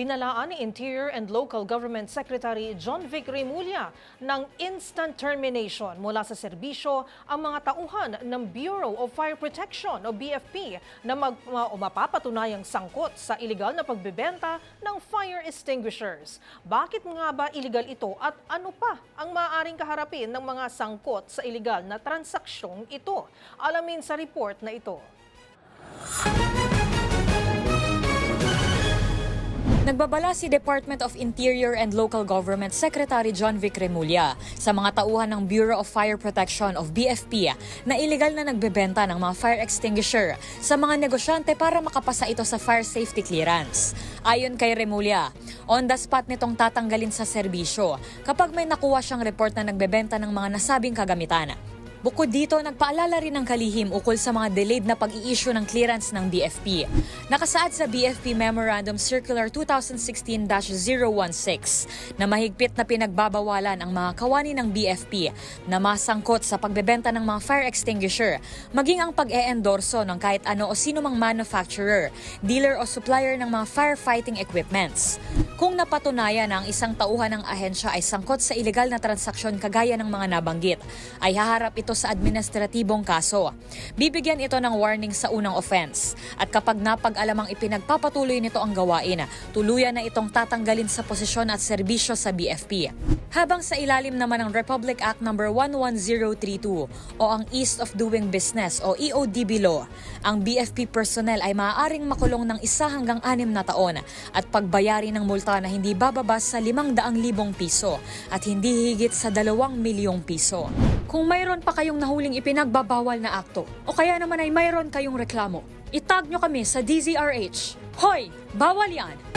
Binalaan ni Interior and Local Government Secretary John Vic Remulla ng instant termination mula sa serbisyo ang mga tauhan ng Bureau of Fire Protection o BFP na mapapatunayang sangkot sa iligal na pagbebenta ng fire extinguishers. Bakit nga ba iligal ito at ano pa ang maaaring kaharapin ng mga sangkot sa iligal na transaksyong ito? Alamin sa report na ito. Nagbabala si Department of Interior and Local Government Secretary John Vic Remulla sa mga tauhan ng Bureau of Fire Protection of BFP na iligal na nagbebenta ng mga fire extinguisher sa mga negosyante para makapasa ito sa fire safety clearance. Ayon kay Remulla, on the spot nitong tatanggalin sa serbisyo kapag may nakuha siyang report na nagbebenta ng mga nasabing kagamitan. Bukod dito, nagpaalala rin ng kalihim ukol sa mga delayed na pag-i-issue ng clearance ng BFP. Nakasaad sa BFP Memorandum Circular 2016-016 na mahigpit na pinagbabawalan ang mga kawani ng BFP na masangkot sa pagbebenta ng mga fire extinguisher, maging ang pag-e-endorso ng kahit ano o sino mang manufacturer, dealer o supplier ng mga firefighting equipments. Kung napatunayan na ang isang tauhan ng ahensya ay sangkot sa ilegal na transaksyon kagaya ng mga nabanggit, ay haharap ito sa administratibong kaso. Bibigyan ito ng warning sa unang offense. At kapag napag-alamang ipinagpapatuloy nito ang gawain, tuluyan na itong tatanggalin sa posisyon at serbisyo sa BFP. Habang sa ilalim naman ng Republic Act No. 11032 o ang Ease of Doing Business o EODB Law, ang BFP personnel ay maaaring makulong ng 1 hanggang 6 na taon at pagbayari ng multa na hindi bababa sa 500,000 piso at hindi higit sa 2 milyong piso. Kung mayroon pa kayong nahuling ipinagbabawal na akto o kaya naman ay mayroon kayong reklamo, itag nyo kami sa DZRH. Hoy! Bawal yan!